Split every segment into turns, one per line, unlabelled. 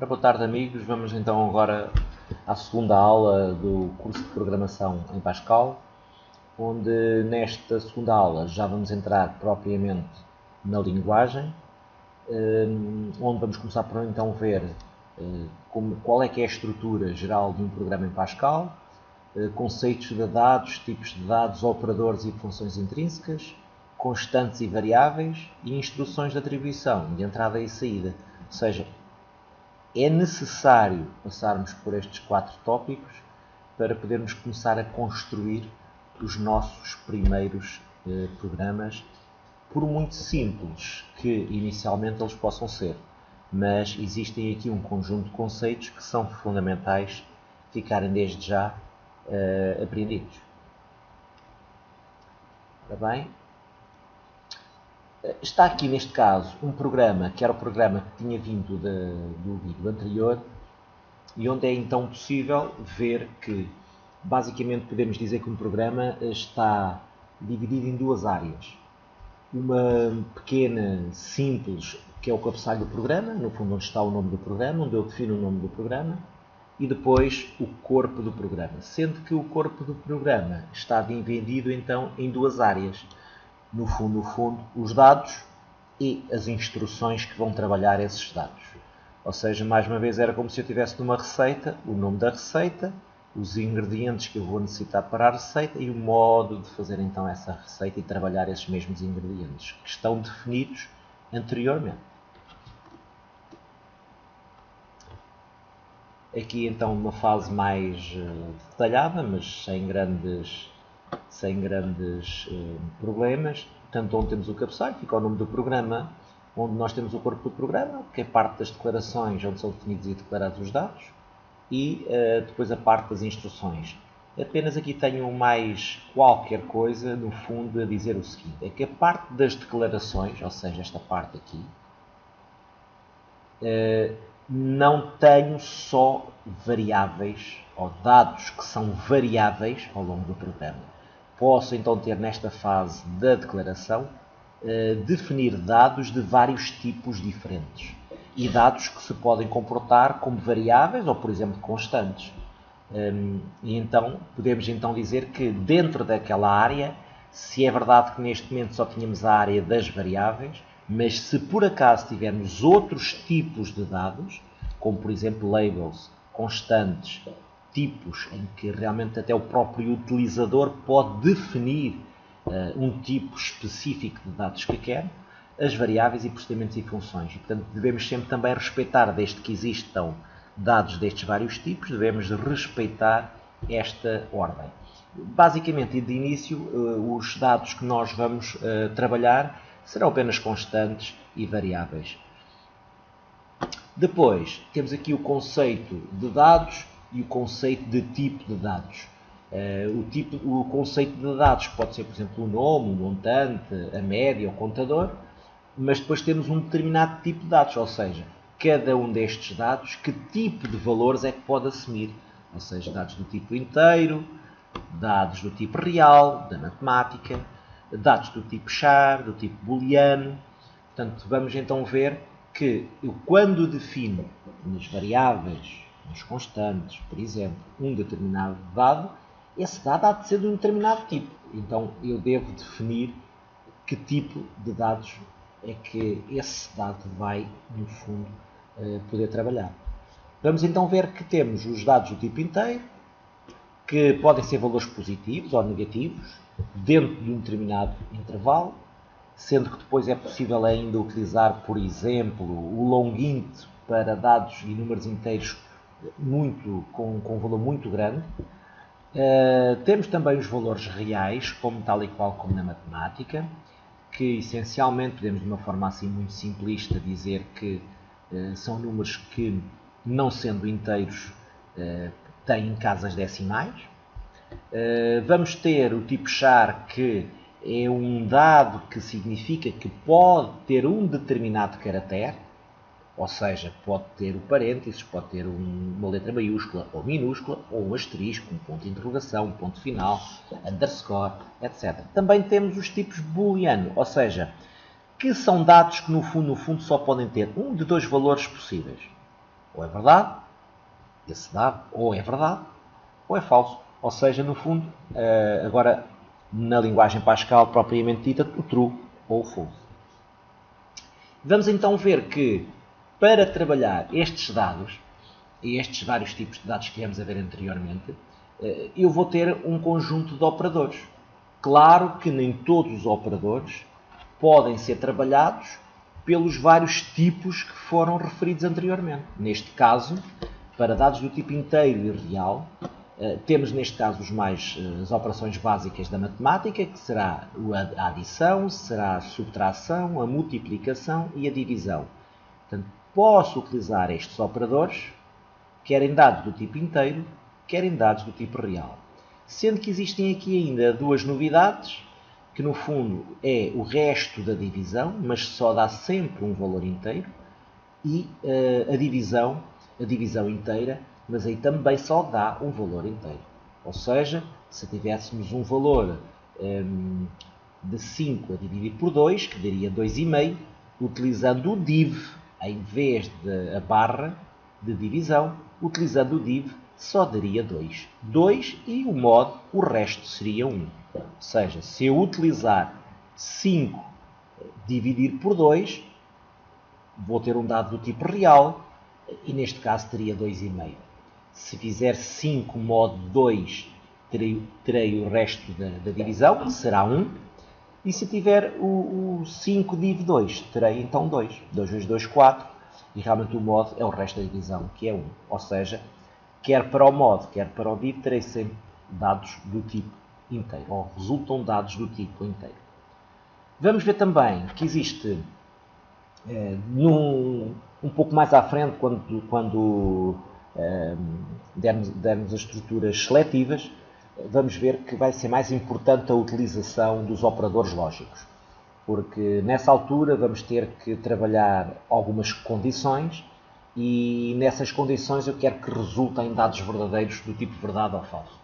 Boa tarde, amigos. Vamos então agora à segunda aula do curso de Programação em Pascal, onde nesta segunda aula já vamos entrar propriamente na linguagem, onde vamos começar por então ver qual é que é a estrutura geral de um programa em Pascal, conceitos de dados, tipos de dados, operadores e funções intrínsecas, constantes e variáveis e instruções de atribuição, de entrada e saída. Ou seja, é necessário passarmos por estes 4 tópicos para podermos começar a construir os nossos primeiros programas, por muito simples que inicialmente eles possam ser. Mas existem aqui um conjunto de conceitos que são fundamentais ficarem desde já aprendidos. Ora bem, está aqui neste caso um programa que era o programa que tinha vindo do vídeo anterior e onde é então possível ver que basicamente podemos dizer que um programa está dividido em duas áreas. Uma pequena, simples, que é o cabeçalho do programa, no fundo onde está o nome do programa, onde eu defino o nome do programa, e depois o corpo do programa, sendo que o corpo do programa está dividido então em duas áreas. No fundo, os dados e as instruções que vão trabalhar esses dados. Ou seja, mais uma vez era como se eu tivesse numa receita, o nome da receita, os ingredientes que eu vou necessitar para a receita e o modo de fazer então essa receita e trabalhar esses mesmos ingredientes, que estão definidos anteriormente. Aqui então uma fase mais detalhada, mas sem grandes problemas. Portanto, onde temos o cabeçalho, fica o nome do programa, onde nós temos o corpo do programa, que é parte das declarações, onde são definidos e declarados os dados, e depois a parte das instruções. Apenas aqui tenho mais qualquer coisa, no fundo, a dizer o seguinte, é que a parte das declarações, ou seja, esta parte aqui, não tenho só variáveis, ou dados que são variáveis ao longo do programa. Posso então ter nesta fase da declaração definir dados de vários tipos diferentes e dados que se podem comportar como variáveis ou, por exemplo, constantes. E então podemos então dizer que dentro daquela área, se é verdade que neste momento só tínhamos a área das variáveis, mas se por acaso tivermos outros tipos de dados, como por exemplo labels, constantes, tipos em que realmente até o próprio utilizador pode definir um tipo específico de dados que quer, as variáveis e procedimentos e funções. E, portanto, devemos sempre também respeitar, desde que existam dados destes vários tipos, devemos respeitar esta ordem. Basicamente, e de início, os dados que nós vamos trabalhar serão apenas constantes e variáveis. Depois, temos aqui o conceito de dados e o conceito de tipo de dados. O conceito de dados pode ser, por exemplo, o nome, o montante, a média, o contador, mas depois temos um determinado tipo de dados, ou seja, cada um destes dados, que tipo de valores é que pode assumir. Ou seja, dados do tipo inteiro, dados do tipo real, da matemática, dados do tipo char, do tipo booleano. Portanto, vamos então ver que eu, quando defino nas variáveis, nos constantes, por exemplo, um determinado dado, esse dado há de ser de um determinado tipo. Então, eu devo definir que tipo de dados é que esse dado vai, no fundo, poder trabalhar. Vamos então ver que temos os dados do tipo inteiro, que podem ser valores positivos ou negativos, dentro de um determinado intervalo, sendo que depois é possível ainda utilizar, por exemplo, o longint para dados e números inteiros com valor muito grande. Temos também os valores reais, como tal e qual como na matemática, que essencialmente podemos de uma forma assim muito simplista dizer que são números que, não sendo inteiros, têm casas decimais. Vamos ter o tipo char, que é um dado que significa que pode ter um determinado caractere, ou seja, pode ter o parênteses, pode ter uma letra maiúscula ou minúscula, ou um asterisco, um ponto de interrogação, um ponto final, underscore, etc. Também temos os tipos booleano, ou seja, que são dados que no fundo só podem ter um de dois valores possíveis. Ou é verdade, esse dado ou é verdade ou é falso. Ou seja, no fundo, agora na linguagem Pascal propriamente dita, o true ou o false. Vamos então ver que para trabalhar estes dados, e estes vários tipos de dados que viemos a ver anteriormente, eu vou ter um conjunto de operadores. Claro que nem todos os operadores podem ser trabalhados pelos vários tipos que foram referidos anteriormente. Neste caso, para dados do tipo inteiro e real, temos neste caso as operações básicas da matemática, que será a adição, será a subtração, a multiplicação e a divisão. Portanto, posso utilizar estes operadores, quer em dados do tipo inteiro, quer em dados do tipo real. Sendo que existem aqui ainda duas novidades, que no fundo é o resto da divisão, mas só dá sempre um valor inteiro, e a divisão inteira, mas aí também só dá um valor inteiro. Ou seja, se tivéssemos um valor de 5 a dividir por 2, que daria 2,5, utilizando o div em vez da barra de divisão, utilizando o div só daria 2. 2 e o mod, o resto seria 1. Ou seja, se eu utilizar 5 dividir por 2, vou ter um dado do tipo real e neste caso teria 2,5. Se fizer 5 mod 2, terei o resto da divisão, que será 1. E se tiver o 5 div 2, terei então 2. 2 vezes 2, 4. E realmente o mod é o resto da divisão, que é 1. Ou seja, quer para o mod, quer para o div, terei sempre dados do tipo inteiro. Ou resultam dados do tipo inteiro. Vamos ver também que existe, um pouco mais à frente, quando dermos as estruturas seletivas, vamos ver que vai ser mais importante a utilização dos operadores lógicos. Porque nessa altura vamos ter que trabalhar algumas condições e nessas condições eu quero que resultem dados verdadeiros do tipo verdade ou falso.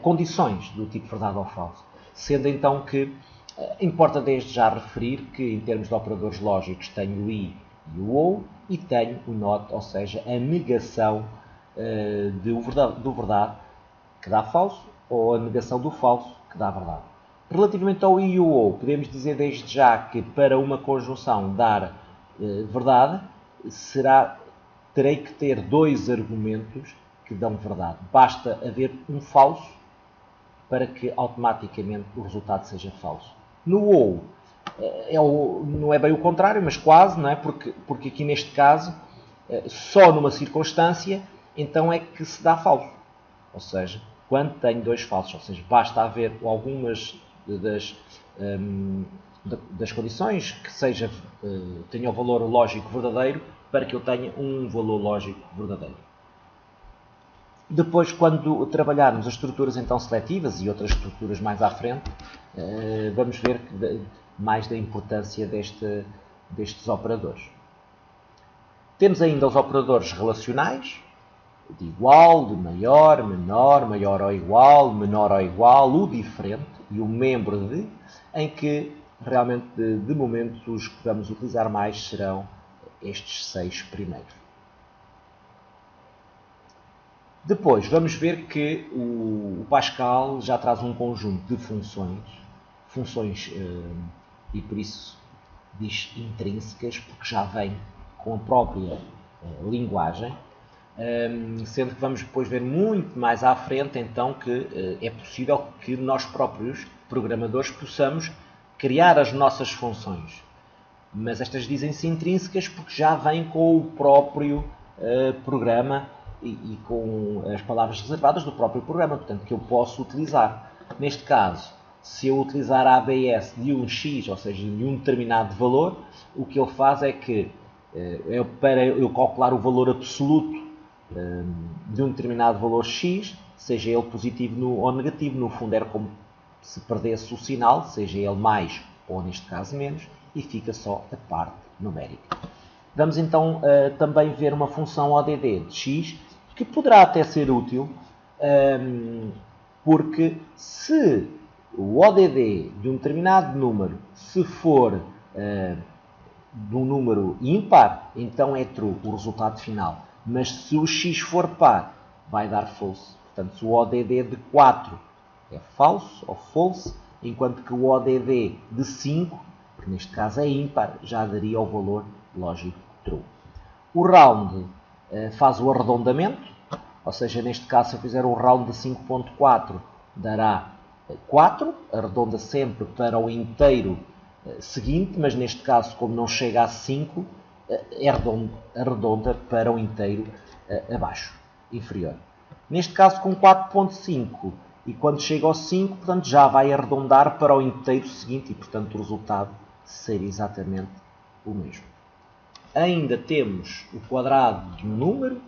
Condições do tipo verdade ou falso. Sendo então que importa desde já referir que em termos de operadores lógicos tenho o i e o ou e tenho o not, ou seja, a negação do verdade que dá falso ou a negação do falso que dá verdade. Relativamente ao i e o ou, podemos dizer desde já que para uma conjunção dar verdade, terei que ter dois argumentos que dão verdade. Basta haver um falso para que automaticamente o resultado seja falso. No ou, não é bem o contrário, mas quase, não é? Porque aqui neste caso, só numa circunstância, então é que se dá falso. Ou seja, quando tenho dois falsos, ou seja, basta haver algumas das condições que tenha o valor lógico verdadeiro para que eu tenha um valor lógico verdadeiro. Depois, quando trabalharmos as estruturas então seletivas e outras estruturas mais à frente, vamos ver mais da importância destes operadores. Temos ainda os operadores relacionais, de igual, de maior, menor, maior ou igual, menor ou igual, o diferente e o membro de, em que realmente de momento os que vamos utilizar mais serão estes 6 primeiros. Depois vamos ver que o Pascal já traz um conjunto de funções e por isso diz intrínsecas, porque já vem com a própria linguagem, sendo que vamos depois ver muito mais à frente então que é possível que nós próprios programadores possamos criar as nossas funções. Mas estas dizem-se intrínsecas porque já vêm com o próprio programa e com as palavras reservadas do próprio programa, portanto, que eu posso utilizar. Neste caso, se eu utilizar a ABS de um X, ou seja, de um determinado valor, o que ele faz é que, para eu calcular o valor absoluto de um determinado valor X, seja ele positivo ou negativo, no fundo era como se perdesse o sinal, seja ele mais ou neste caso menos, e fica só a parte numérica. Vamos então também ver uma função ODD de x, que poderá até ser útil, porque se o ODD de um determinado número, se for de um número ímpar, então é true o resultado final. Mas se o x for par, vai dar false. Portanto, se o ODD de 4 é falso ou false, enquanto que o ODD de 5, que neste caso é ímpar, já daria o valor lógico true. O round faz o arredondamento, ou seja, neste caso, se eu fizer um round de 5.4, dará 4, arredonda sempre para o inteiro seguinte, mas neste caso, como não chega a 5, arredonda para o inteiro abaixo, inferior. Neste caso, com 4.5, e quando chega ao 5, portanto, já vai arredondar para o inteiro seguinte, e portanto o resultado seria exatamente o mesmo. Ainda temos o quadrado de um número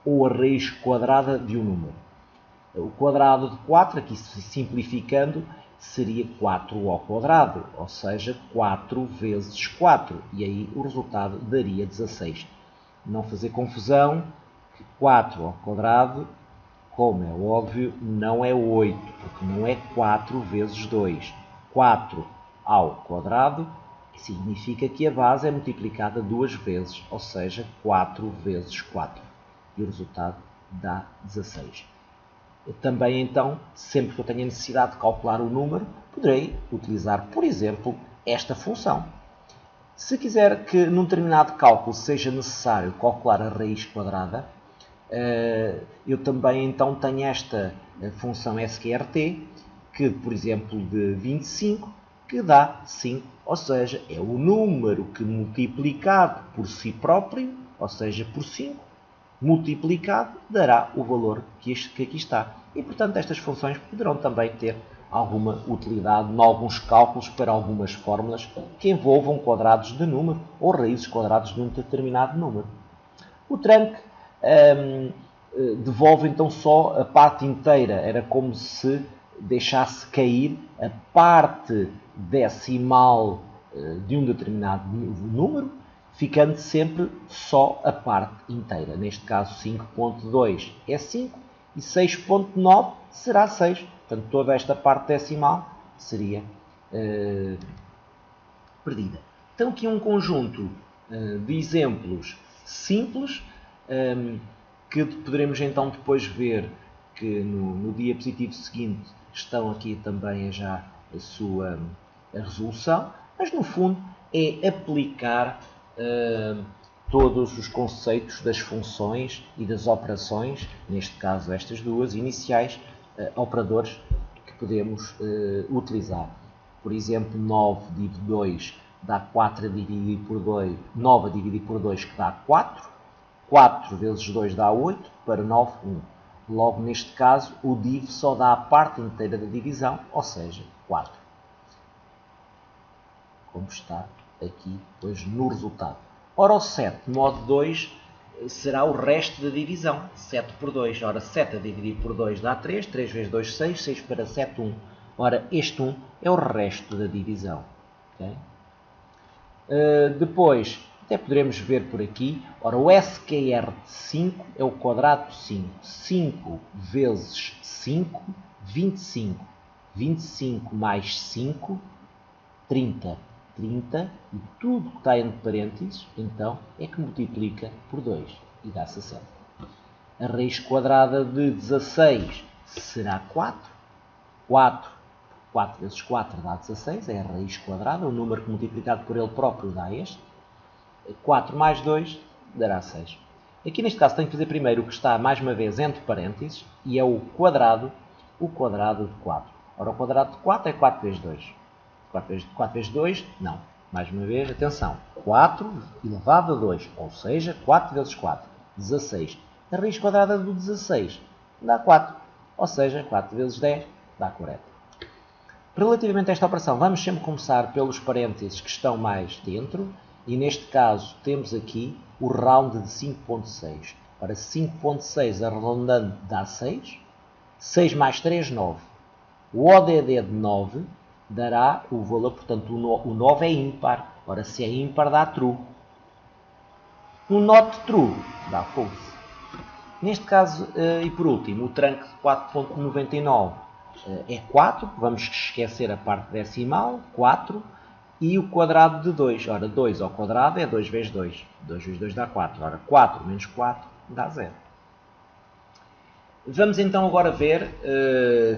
ou a raiz quadrada de um número. O quadrado de 4, aqui simplificando, seria 4 ao quadrado, ou seja, 4 vezes 4, e aí o resultado daria 16. Não fazer confusão, que 4 ao quadrado, como é óbvio, não é 8, porque não é 4 vezes 2. 4 ao quadrado significa que a base é multiplicada 2 vezes, ou seja, 4 vezes 4. E o resultado dá 16. Também, então, sempre que eu tenha necessidade de calcular o número, poderei utilizar, por exemplo, esta função. Se quiser que num determinado cálculo seja necessário calcular a raiz quadrada, eu também então tenho esta função sqrt, que, por exemplo, de 25, que dá 5, ou seja, é o número que multiplicado por si próprio, ou seja, por 5, multiplicado, dará o valor que aqui está. E, portanto, estas funções poderão também ter alguma utilidade em alguns cálculos para algumas fórmulas que envolvam quadrados de número ou raízes quadradas de um determinado número. O trunc devolve então só a parte inteira. Era como se deixasse cair a parte decimal de um determinado número, ficando sempre só a parte inteira. Neste caso, 5.2 é 5 e 6.9 será 6. Portanto, toda esta parte decimal seria perdida. Então, aqui um conjunto de exemplos simples que poderemos então depois ver que no diapositivo seguinte estão aqui também já a sua resolução, mas no fundo é aplicar todos os conceitos das funções e das operações, neste caso estas duas iniciais, operadores que podemos utilizar. Por exemplo, 9 dividido 2 dá 4 a dividir por 2, 9 a dividir por 2 que dá 4, 4 vezes 2 dá 8, para 9, 1. Logo, neste caso, o div só dá a parte inteira da divisão, ou seja, 4. Como está aqui, pois, no resultado. Ora, o 7, modo 2, será o resto da divisão. 7 por 2. Ora, 7 a dividir por 2 dá 3. 3 vezes 2, 6. 6 para 7, 1. Ora, este 1 é o resto da divisão. Okay? Depois, até poderemos ver por aqui, ora, o SQR de 5 é o quadrado de 5. 5 vezes 5, 25. 25 mais 5, 30. 30, e tudo que está entre parênteses, então, é que multiplica por 2 e dá 60. A raiz quadrada de 16 será 4. 4 vezes 4 dá 16, é a raiz quadrada, o número que multiplicado por ele próprio dá este. 4 mais 2 dará 6. Aqui neste caso tenho que fazer primeiro o que está mais uma vez entre parênteses, e é o quadrado de 4. Ora, o quadrado de 4 é 4 vezes 2. 4 vezes 2, não. Mais uma vez, atenção. 4 elevado a 2, ou seja, 4 vezes 4, 16. A raiz quadrada do 16 dá 4, ou seja, 4 vezes 10 dá 40. Relativamente a esta operação, vamos sempre começar pelos parênteses que estão mais dentro, e neste caso temos aqui o round de 5.6. Para 5.6 arredondando dá 6. 6 mais 3, 9. O ODD de 9 dará o valor, portanto, o 9 é ímpar. Ora, se é ímpar, dá true. O not true dá false. Neste caso, e por último, o trunc de 4.99 é 4. Vamos esquecer a parte decimal, 4. e o quadrado de 2. Ora, 2 ao quadrado é 2 vezes 2. 2 vezes 2 dá 4. Ora, 4 menos 4 dá 0. Vamos então agora ver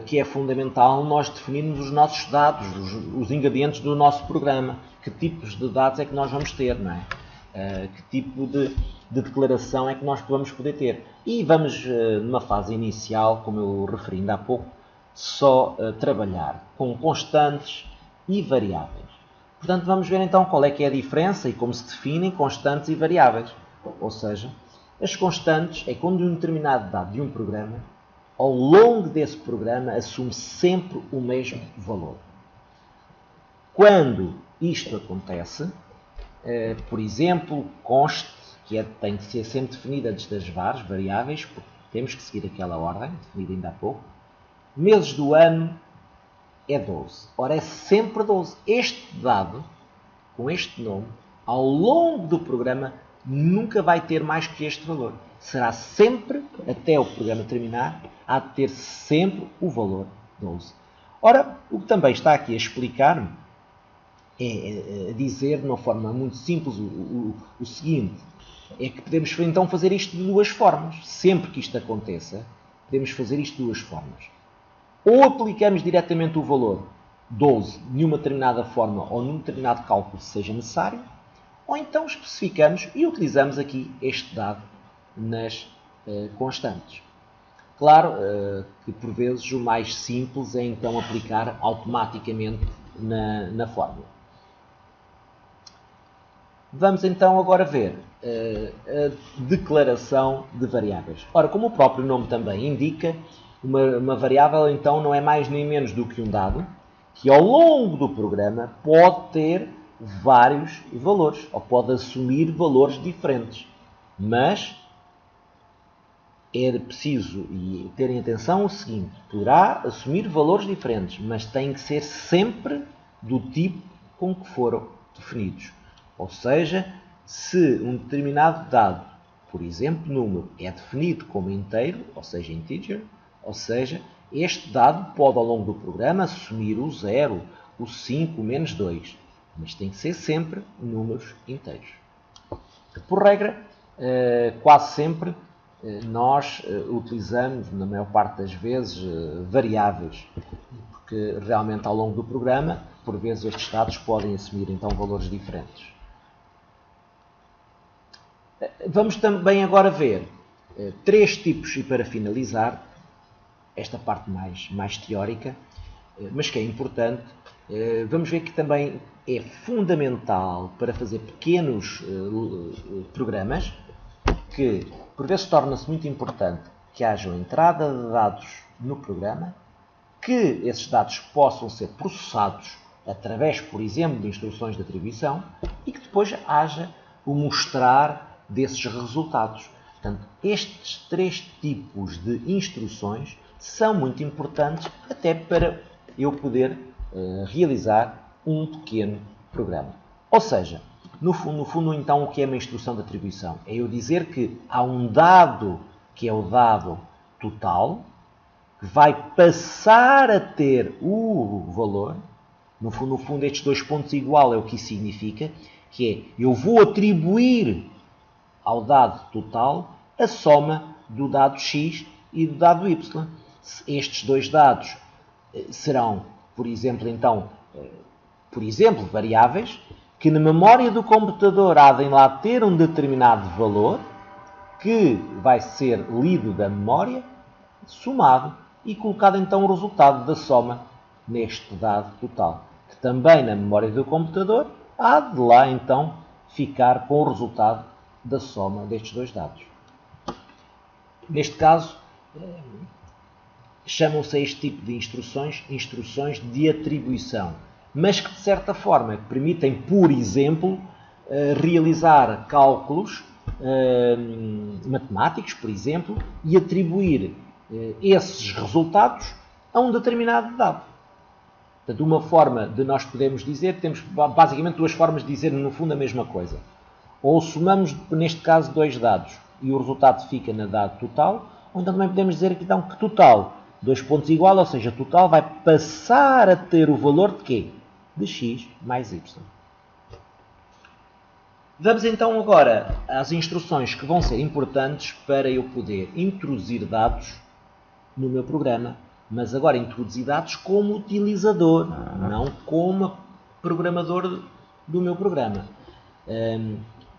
que é fundamental nós definirmos os nossos dados, os ingredientes do nosso programa. Que tipos de dados é que nós vamos ter, não é? Que tipo de declaração é que nós vamos poder ter. E vamos, numa fase inicial, como eu referi ainda há pouco, só trabalhar com constantes e variáveis. Portanto, vamos ver então qual é que é a diferença e como se definem constantes e variáveis. Ou seja, as constantes é quando um determinado dado de um programa, ao longo desse programa, assume sempre o mesmo valor. Quando isto acontece, por exemplo, conste que tem que ser sempre definida antes das variáveis, porque temos que seguir aquela ordem, definida ainda há pouco. Meses do ano é 12. Ora, é sempre 12. Este dado, com este nome, ao longo do programa, nunca vai ter mais que este valor. Será sempre, até o programa terminar, há de ter sempre o valor 12. Ora, o que também está aqui a explicar é dizer de uma forma muito simples o seguinte, é que podemos então fazer isto de duas formas. Sempre que isto aconteça, podemos fazer isto de duas formas. Ou aplicamos diretamente o valor 12 de uma determinada forma ou num determinado cálculo se seja necessário, ou então especificamos e utilizamos aqui este dado nas constantes. Claro que por vezes o mais simples é então aplicar automaticamente na fórmula. Vamos então agora ver a declaração de variáveis. Ora, como o próprio nome também indica, uma variável então não é mais nem menos do que um dado que ao longo do programa pode ter vários valores, ou pode assumir valores diferentes. Mas é preciso terem atenção o seguinte, poderá assumir valores diferentes, mas tem que ser sempre do tipo com que foram definidos. Ou seja, se um determinado dado, por exemplo, número, é definido como inteiro, ou seja, integer, ou seja, este dado pode ao longo do programa assumir o 0, o 5, o menos 2, mas tem que ser sempre números inteiros. Por regra, quase sempre nós utilizamos, na maior parte das vezes, variáveis, porque realmente ao longo do programa, por vezes estes dados podem assumir então valores diferentes. Vamos também agora ver três tipos, e para finalizar, esta parte mais teórica, mas que é importante, vamos ver que também é fundamental para fazer pequenos programas, que por vezes torna-se muito importante que haja uma entrada de dados no programa, que esses dados possam ser processados através, por exemplo, de instruções de atribuição e que depois haja o mostrar desses resultados. Portanto, estes três tipos de instruções são muito importantes até para eu poder realizar um pequeno programa. Ou seja, no fundo, então, o que é uma instrução de atribuição? É eu dizer que há um dado, que é o dado total, que vai passar a ter o valor. No fundo, estes dois pontos igual é o que isso significa, que é eu vou atribuir ao dado total a soma do dado x e do dado y. Estes dois dados serão, por exemplo, variáveis que na memória do computador há de lá ter um determinado valor que vai ser lido da memória, somado e colocado então o resultado da soma neste dado total, que também na memória do computador há de lá então ficar com o resultado da soma destes dois dados. Neste caso, chamam-se a este tipo de instruções de atribuição, mas que de certa forma permitem, por exemplo, realizar cálculos matemáticos, por exemplo, e atribuir esses resultados a um determinado dado. Portanto, uma forma de nós podermos dizer, temos basicamente duas formas de dizer no fundo a mesma coisa. Ou somamos, neste caso, dois dados e o resultado fica na dado total, ou então também podemos dizer aqui então, que total, dois pontos igual, ou seja, total vai passar a ter o valor de quê? de x mais y. Vamos então agora às instruções que vão ser importantes para eu poder introduzir dados no meu programa, mas agora introduzir dados como utilizador, não como programador do meu programa.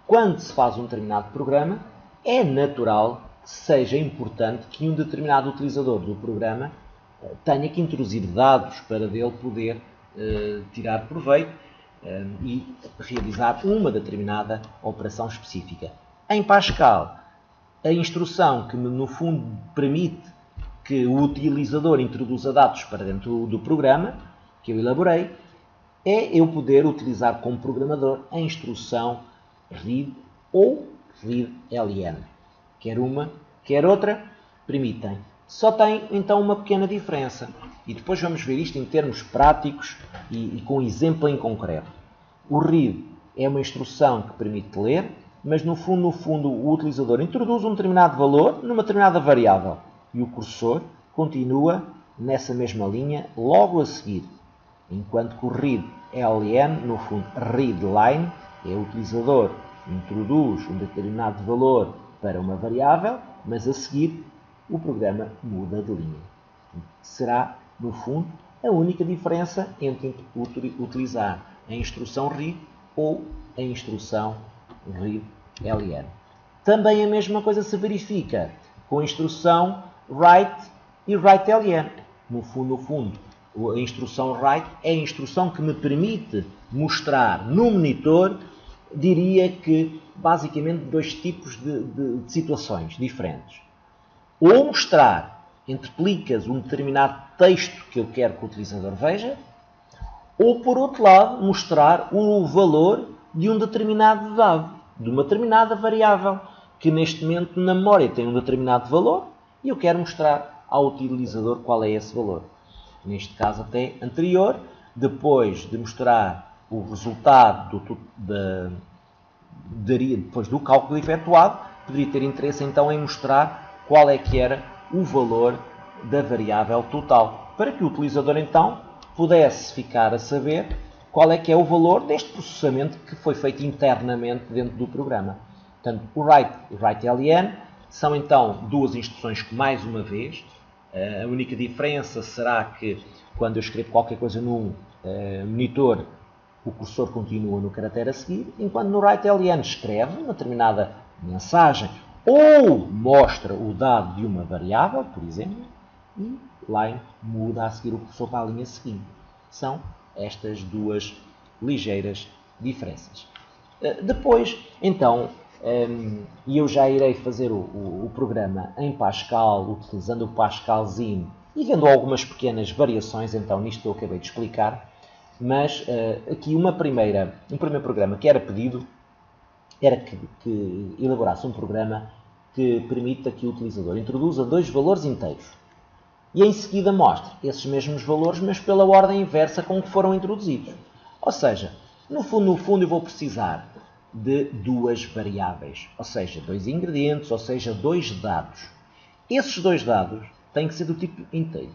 Quando se faz um determinado programa, é natural que seja importante que um determinado utilizador do programa tenha que introduzir dados para dele poder tirar proveito e realizar uma determinada operação específica. Em Pascal, a instrução que no fundo permite que o utilizador introduza dados para dentro do programa que eu elaborei, é eu poder utilizar como programador a instrução read ou readln. Quer uma, quer outra, permitem. Só tem então uma pequena diferença. E depois vamos ver isto em termos práticos e com exemplo em concreto. O read é uma instrução que permite ler, mas no fundo o utilizador introduz um determinado valor numa determinada variável e o cursor continua nessa mesma linha logo a seguir. Enquanto que o readln, no fundo readline, é o utilizador introduz um determinado valor para uma variável, mas a seguir o programa muda de linha. Será, no fundo, a única diferença entre utilizar a instrução read ou a instrução readln. Também a mesma coisa se verifica com a instrução write e writeln. No fundo, a instrução write é a instrução que me permite mostrar no monitor, diria que basicamente dois tipos de situações diferentes. Ou mostrar entre plicas um determinado texto que eu quero que o utilizador veja, ou por outro lado mostrar o valor de um determinado dado, de uma determinada variável, que neste momento na memória tem um determinado valor e eu quero mostrar ao utilizador qual é esse valor. Neste caso até anterior, depois de mostrar o resultado depois do cálculo efetuado, poderia ter interesse então em mostrar qual é que era o valor da variável total, para que o utilizador então pudesse ficar a saber qual é que é o valor deste processamento que foi feito internamente dentro do programa. Portanto, o write e o writeln são então duas instruções que, mais uma vez, a única diferença será que quando eu escrevo qualquer coisa num monitor, o cursor continua no caractere a seguir, enquanto no writeln escreve uma determinada mensagem ou mostra o dado de uma variável, por exemplo, e line muda a seguir o cursor para a linha seguinte. São estas duas ligeiras diferenças. Depois, então, e eu já irei fazer o programa em Pascal, utilizando o Pascalzinho e vendo algumas pequenas variações, então, nisto que eu acabei de explicar. Mas aqui um primeiro programa que era pedido era que elaborasse um programa que permita que o utilizador introduza dois valores inteiros e em seguida mostre esses mesmos valores, mas pela ordem inversa com que foram introduzidos. Ou seja, no fundo eu vou precisar de duas variáveis, ou seja, dois ingredientes, ou seja, dois dados. Esses dois dados têm que ser do tipo inteiro.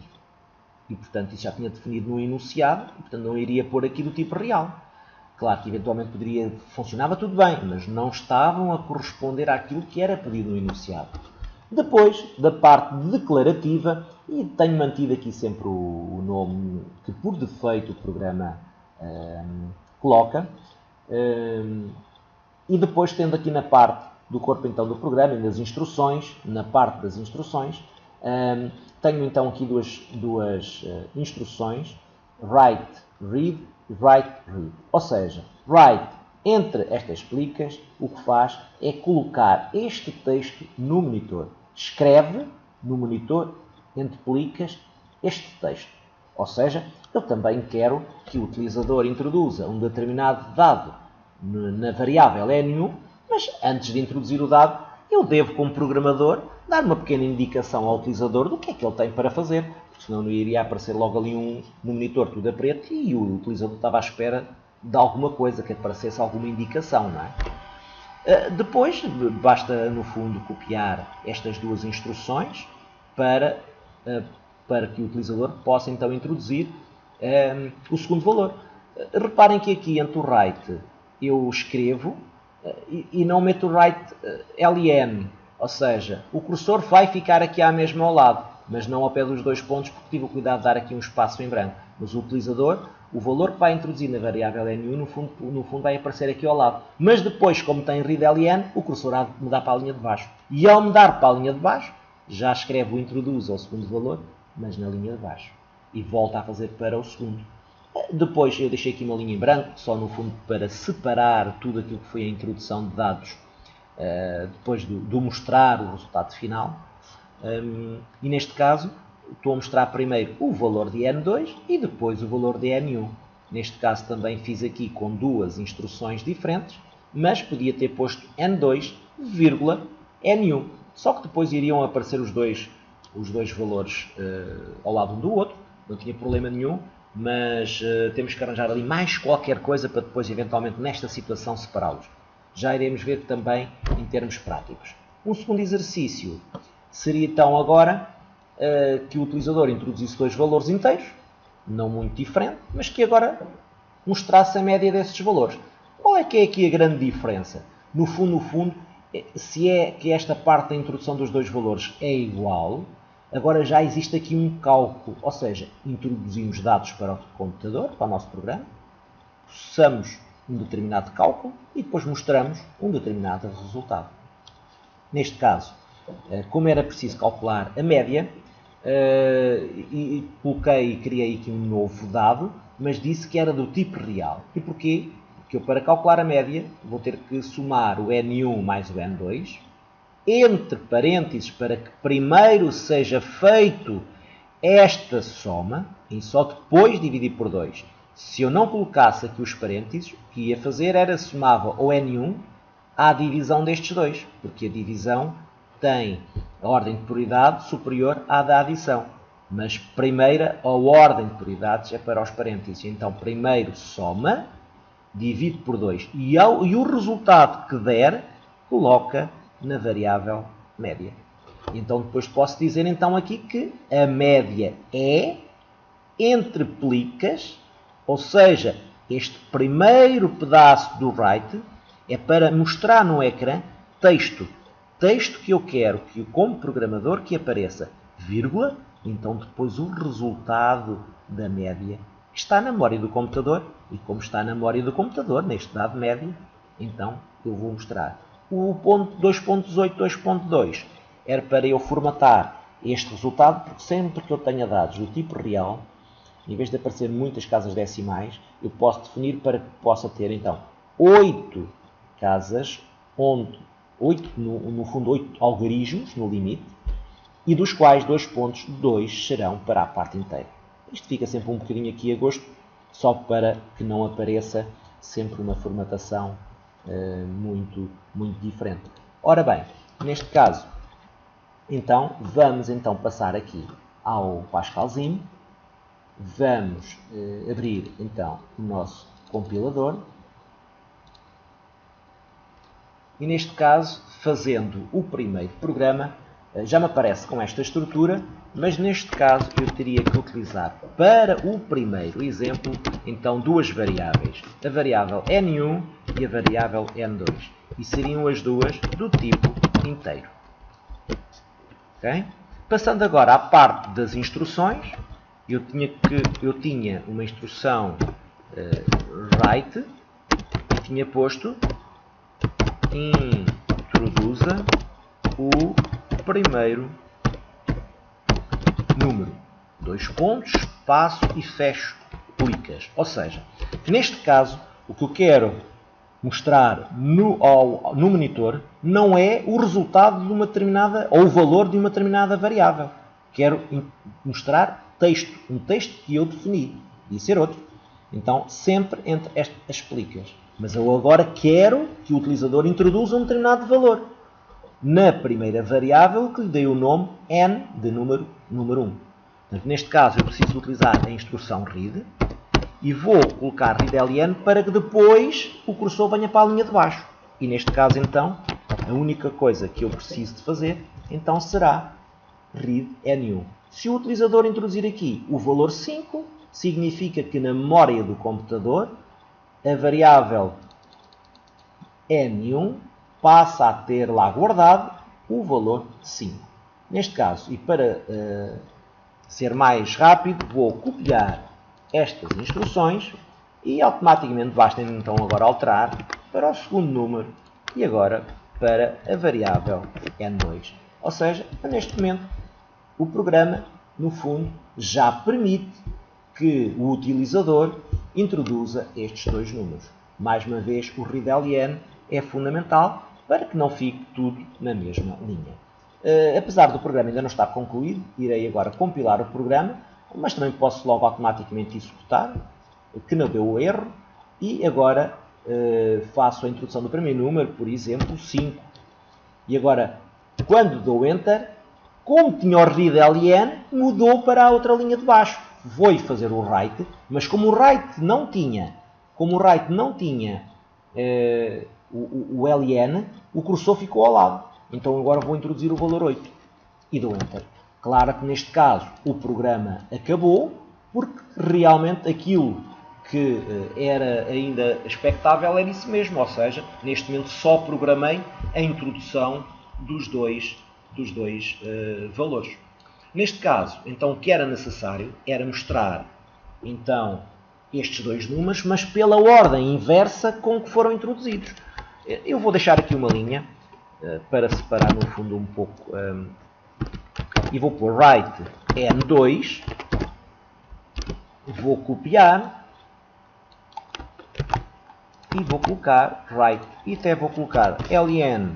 E, portanto, isso já tinha definido no enunciado, e, portanto, não iria pôr aqui do tipo real. Claro que, eventualmente, funcionava tudo bem, mas não estavam a corresponder àquilo que era pedido no enunciado. Depois, da parte declarativa, e tenho mantido aqui sempre o nome que, por defeito, o programa coloca, e depois, tendo aqui na parte do corpo, então, do programa, e nas instruções, na parte das instruções, tenho então aqui duas instruções, write, read e write, read. Ou seja, write, entre estas plicas, o que faz é colocar este texto no monitor. Escreve no monitor, entre plicas, este texto. Ou seja, eu também quero que o utilizador introduza um determinado dado na variável N1, mas antes de introduzir o dado, eu devo, como programador, dar uma pequena indicação ao utilizador do que é que ele tem para fazer, porque senão não iria aparecer logo ali no monitor tudo a preto e o utilizador estava à espera de alguma coisa, que aparecesse alguma indicação, não é? Depois, basta, no fundo, copiar estas duas instruções para que o utilizador possa, então, introduzir o segundo valor. Reparem que aqui entre o write eu escrevo e não meto o write len, ou seja, o cursor vai ficar aqui à mesma ao lado, mas não ao pé dos dois pontos, porque tive o cuidado de dar aqui um espaço em branco. Mas o utilizador, o valor que vai introduzir na variável nu, no fundo vai aparecer aqui ao lado. Mas depois, como tem readLN, o cursor há de mudar para a linha de baixo. E ao mudar para a linha de baixo, já escreve o introduz ao segundo valor, mas na linha de baixo. E volta a fazer para o segundo. Depois eu deixei aqui uma linha em branco, só no fundo para separar tudo aquilo que foi a introdução de dados, depois do mostrar o resultado final. E neste caso, estou a mostrar primeiro o valor de N2 e depois o valor de N1. Neste caso também fiz aqui com duas instruções diferentes, mas podia ter posto N2, N1. Só que depois iriam aparecer os dois valores ao lado um do outro, não tinha problema nenhum, mas temos que arranjar ali mais qualquer coisa para depois, eventualmente, nesta situação, separá-los. Já iremos ver também em termos práticos. Um segundo exercício seria então agora que o utilizador introduzisse dois valores inteiros, não muito diferente, mas que agora mostrasse a média desses valores. Qual é que é aqui a grande diferença? No fundo, se é que esta parte da introdução dos dois valores é igual, agora já existe aqui um cálculo, ou seja, introduzimos dados para o computador, para o nosso programa, processamos um determinado cálculo e depois mostramos um determinado resultado. Neste caso, como era preciso calcular a média, criei aqui um novo dado, mas disse que era do tipo real. E porquê? Porque eu, para calcular a média, vou ter que somar o N1 mais o N2, entre parênteses, para que primeiro seja feito esta soma, e só depois dividir por 2. Se eu não colocasse aqui os parênteses, o que ia fazer era somava o N1 à divisão destes dois, porque a divisão tem a ordem de prioridade superior à da adição. Mas primeiro a ordem de prioridades é para os parênteses. Então, primeiro soma, divide por 2. E o resultado que der, coloca na variável média. Então, depois posso dizer então aqui que a média é entre plicas, ou seja, este primeiro pedaço do write é para mostrar no ecrã texto que eu quero que, como programador, que apareça, vírgula, então depois o resultado da média que está na memória do computador, e como está na memória do computador, neste dado média, então eu vou mostrar. O ponto 2.18.2 era para eu formatar este resultado, porque sempre que eu tenha dados do tipo real, em vez de aparecer muitas casas decimais, eu posso definir para que possa ter então 8 casas, onde 8 algarismos no limite, e dos quais 2.2 serão para a parte inteira. Isto fica sempre um bocadinho aqui a gosto, só para que não apareça sempre uma formatação muito diferente. Ora bem, neste caso, então, vamos então passar aqui ao Pascalzinho. Vamos abrir então o nosso compilador. E neste caso, fazendo o primeiro programa, já me aparece com esta estrutura, mas neste caso eu teria que utilizar para o primeiro exemplo, então duas variáveis, a variável N1 e a variável N2. E seriam as duas do tipo inteiro. Okay? Passando agora à parte das instruções, eu tinha uma instrução write e tinha posto introduza o primeiro número, 2 pontos, espaço e fecho plicas. Ou seja, neste caso, o que eu quero mostrar no monitor não é o resultado de uma determinada, ou o valor de uma determinada variável. Quero mostrar texto, um texto que eu defini, e ser outro. Então, sempre entre as plicas. Mas eu agora quero que o utilizador introduza um determinado valor na primeira variável que lhe dei o nome n de número 1. Portanto, neste caso, eu preciso utilizar a instrução read e vou colocar readLN para que depois o cursor venha para a linha de baixo. E neste caso, então, a única coisa que eu preciso de fazer será read N1. Se o utilizador introduzir aqui o valor 5, significa que na memória do computador a variável N1 passa a ter lá guardado o valor 5. Neste caso, e para ser mais rápido, vou copiar estas instruções e automaticamente basta então agora alterar para o segundo número e agora para a variável N2. Ou seja, neste momento o programa, no fundo, já permite que o utilizador introduza estes dois números. Mais uma vez, o read-ln é fundamental para que não fique tudo na mesma linha. Apesar do programa ainda não estar concluído, irei agora compilar o programa, mas também posso logo automaticamente executar, que não deu o erro, e agora faço a introdução do primeiro número, por exemplo, 5. E agora, quando dou Enter, como tinha o read-ln, mudou para a outra linha de baixo. Vou fazer o write, mas como o write não tinha o ln, o cursor ficou ao lado. Então agora vou introduzir o valor 8 e dou Enter. Claro que neste caso o programa acabou, porque realmente aquilo que era ainda expectável era isso mesmo, ou seja, neste momento só programei a introdução dos dois valores. Neste caso, então, o que era necessário era mostrar então, estes dois números, mas pela ordem inversa com que foram introduzidos. Eu vou deixar aqui uma linha para separar no fundo um pouco e vou pôr write N2, vou copiar e vou colocar write e até vou colocar ln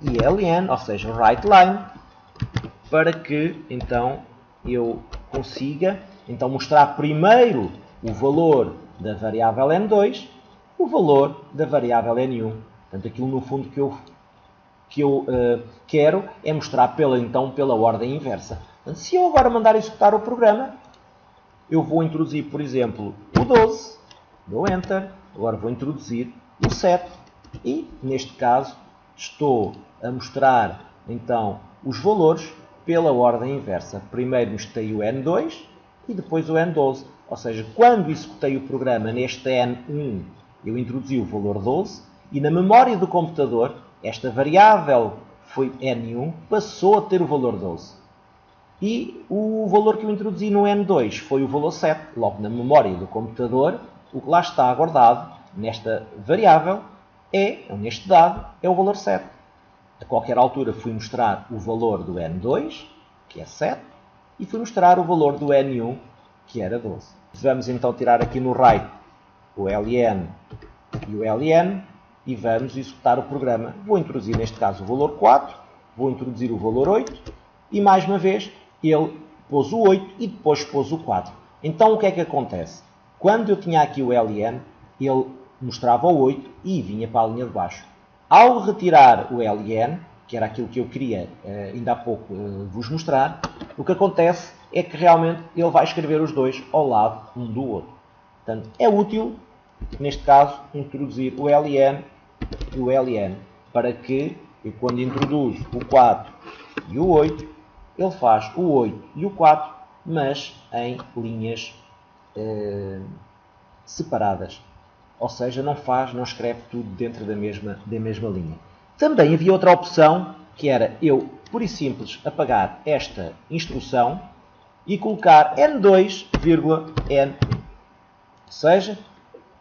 e ln, ou seja, write line, para que então eu consiga então mostrar primeiro o valor da variável N2, o valor da variável N1. Portanto, aquilo no fundo que eu quero é mostrar pela ordem inversa. Portanto, se eu agora mandar executar o programa, eu vou introduzir, por exemplo, o 12, dou Enter, agora vou introduzir o 7 e, neste caso, estou a mostrar então os valores pela ordem inversa. Primeiro mostrei o N2 e depois o N12. Ou seja, quando executei o programa neste N1, eu introduzi o valor 12 e na memória do computador, esta variável foi N1, passou a ter o valor 12. E o valor que eu introduzi no N2 foi o valor 7. Logo, na memória do computador, o que lá está guardado nesta variável neste dado, é o valor 7. A qualquer altura fui mostrar o valor do N2, que é 7, e fui mostrar o valor do N1, que era 12. Vamos então tirar aqui no write o ln e o ln e vamos executar o programa. Vou introduzir neste caso o valor 4, vou introduzir o valor 8 e mais uma vez ele pôs o 8 e depois pôs o 4. Então o que é que acontece? Quando eu tinha aqui o ln, ele mostrava o 8 e vinha para a linha de baixo. Ao retirar o ln, que era aquilo que eu queria ainda há pouco vos mostrar, o que acontece é que realmente ele vai escrever os dois ao lado um do outro. Portanto, é útil, neste caso, introduzir o ln e o ln, para que, quando introduzo o 4 e o 8, ele faz o 8 e o 4, mas em linhas separadas. Ou seja, não escreve tudo dentro da mesma linha. Também havia outra opção, que era eu, pura e simples, apagar esta instrução e colocar N2, N1. Ou seja,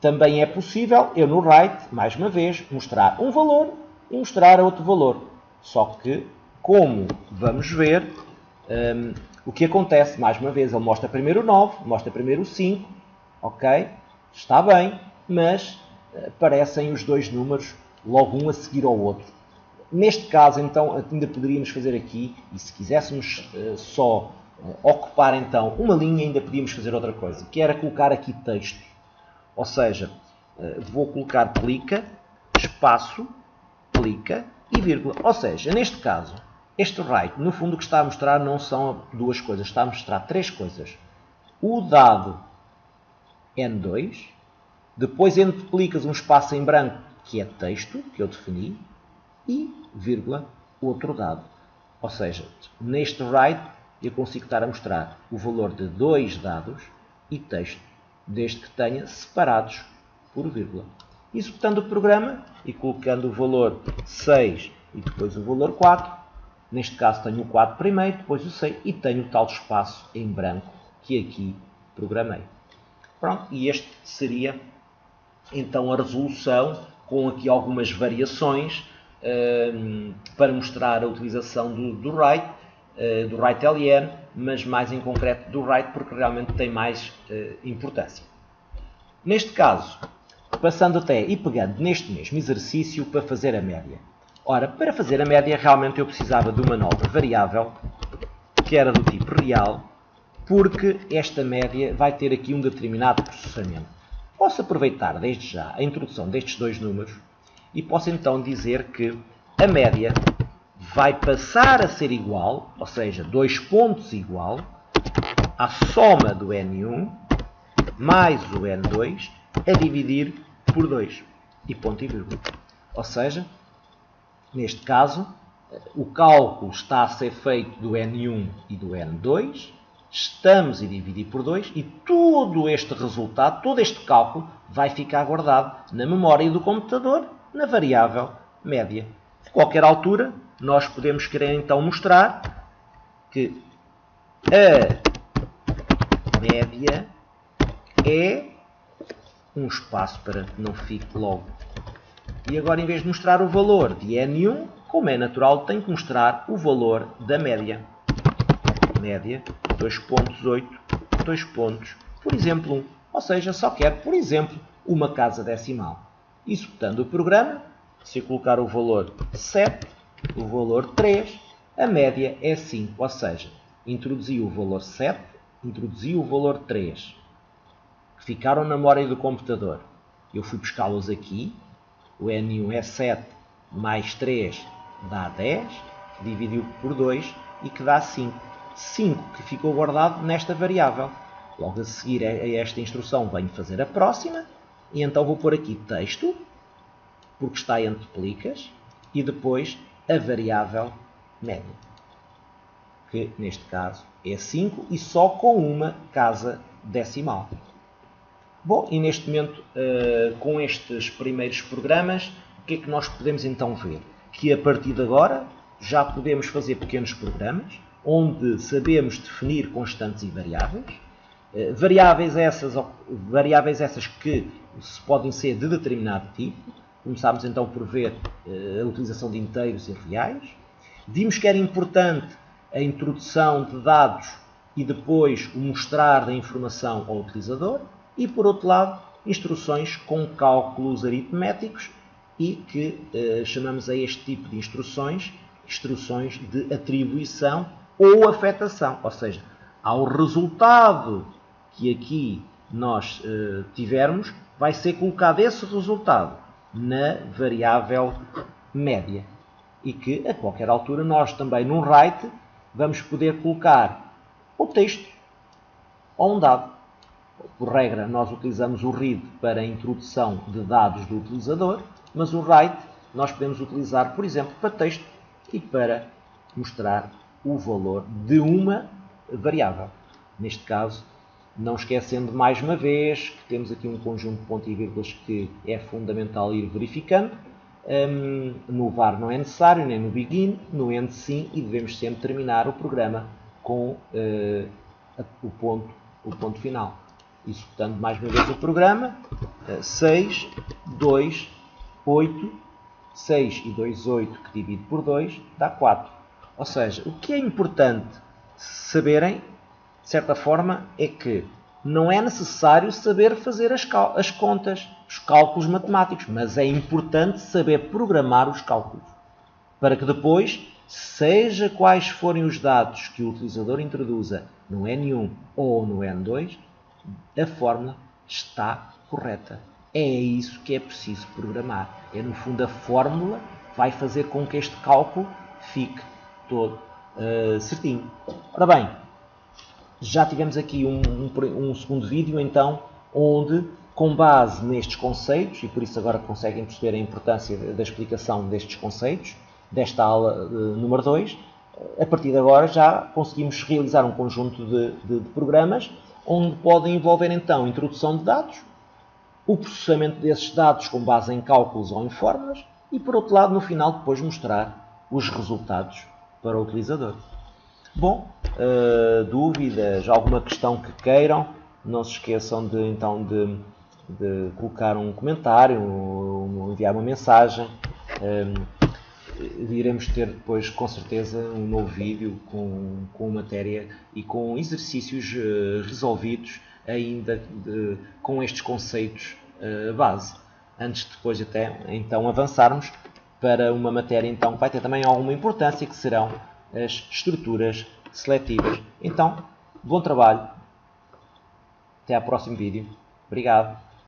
também é possível eu no write, mais uma vez, mostrar um valor e mostrar outro valor. Só que, como vamos ver, o que acontece, mais uma vez, ele mostra primeiro o 9, mostra primeiro o 5, ok? Está bem, mas aparecem os dois números logo um a seguir ao outro. Neste caso, então, ainda poderíamos fazer aqui, e se quiséssemos só ocupar então uma linha, ainda podíamos fazer outra coisa, que era colocar aqui texto. Ou seja, vou colocar clica, espaço, clica e vírgula. Ou seja, neste caso, este write, no fundo o que está a mostrar não são duas coisas, está a mostrar três coisas. O dado N2, depois entre clicas um espaço em branco, que é texto, que eu defini, e vírgula, outro dado. Ou seja, neste write eu consigo estar a mostrar o valor de 2 dados e texto, desde que tenha separados por vírgula. Executando o programa e colocando o valor 6 e depois o valor 4, neste caso tenho o 4 primeiro, depois o 6 e tenho o tal espaço em branco que aqui programei. Pronto, e este seria então a resolução com aqui algumas variações para mostrar a utilização do write-ln, mas mais em concreto do write porque realmente tem mais importância. Neste caso, passando até e pegando neste mesmo exercício para fazer a média. Ora, para fazer a média realmente eu precisava de uma nova variável que era do tipo real, porque esta média vai ter aqui um determinado processamento. Posso aproveitar desde já a introdução destes dois números e posso então dizer que a média vai passar a ser igual, ou seja, 2 pontos igual, à soma do N1 mais o N2 a dividir por 2 e ponto e vírgula. Ou seja, neste caso, o cálculo está a ser feito do N1 e do N2, estamos a dividir por 2 e todo este resultado, todo este cálculo vai ficar guardado na memória do computador, na variável média. De qualquer altura, nós podemos querer então mostrar que a média é um espaço para que não fique logo. E agora, em vez de mostrar o valor de N1, como é natural, tenho que mostrar o valor da média. Média 2.8, 2 pontos, por exemplo 1. Ou seja, só quero, por exemplo, uma casa decimal. Executando o programa, se eu colocar o valor 7, o valor 3, a média é 5. Ou seja, introduzi o valor 7, introduzi o valor 3, que ficaram na memória do computador. Eu fui buscá-los aqui. O N1 é 7 mais 3 dá 10, dividiu por 2 e que dá 5. 5 que ficou guardado nesta variável. Logo a seguir a esta instrução venho fazer a próxima e então vou pôr aqui texto, porque está entre plicas, e depois a variável média, que neste caso é 5 e só com uma casa decimal. Bom, e neste momento, com estes primeiros programas, o que é que nós podemos então ver? Que a partir de agora já podemos fazer pequenos programas, onde sabemos definir constantes e variáveis. Variáveis essas que podem ser de determinado tipo. Começámos então por ver a utilização de inteiros e reais. Vimos que era importante a introdução de dados e depois o mostrar da informação ao utilizador. E, por outro lado, instruções com cálculos aritméticos e que chamamos a este tipo de instruções de atribuição ou afetação. Ou seja, ao resultado que aqui nós tivermos, vai ser colocado esse resultado na variável média. E que, a qualquer altura, nós também, num write, vamos poder colocar o texto ou um dado. Por regra, nós utilizamos o read para a introdução de dados do utilizador, mas o write nós podemos utilizar, por exemplo, para texto e para mostrar o valor de uma variável. Neste caso, não esquecendo mais uma vez que temos aqui um conjunto de pontos e vírgulas que é fundamental ir verificando. No var não é necessário, nem no begin, no end sim, e devemos sempre terminar o programa com o ponto final. Executando mais uma vez o programa, 6, 2, 8, 6 e 2, 8, que divide por 2, dá 4. Ou seja, o que é importante saberem, de certa forma, é que não é necessário saber fazer as contas, os cálculos matemáticos, mas é importante saber programar os cálculos, para que depois, seja quais forem os dados que o utilizador introduza no N1 ou no N2, a fórmula está correta. É isso que é preciso programar. É, no fundo, a fórmula vai fazer com que este cálculo fique todo certinho. Ora bem, já tivemos aqui um segundo vídeo, então, onde, com base nestes conceitos, e por isso agora conseguem perceber a importância da explicação destes conceitos, desta aula número 2, a partir de agora já conseguimos realizar um conjunto de programas onde podem envolver então introdução de dados, o processamento desses dados com base em cálculos ou em fórmulas e, por outro lado, no final depois mostrar os resultados para o utilizador. Bom, dúvidas, alguma questão que queiram, não se esqueçam de colocar um comentário, enviar uma mensagem. Iremos ter depois, com certeza, um novo vídeo com matéria e com exercícios resolvidos ainda com estes conceitos base. Antes de depois até então avançarmos para uma matéria então, que vai ter também alguma importância, que serão as estruturas seletivas. Então, bom trabalho. Até ao próximo vídeo. Obrigado.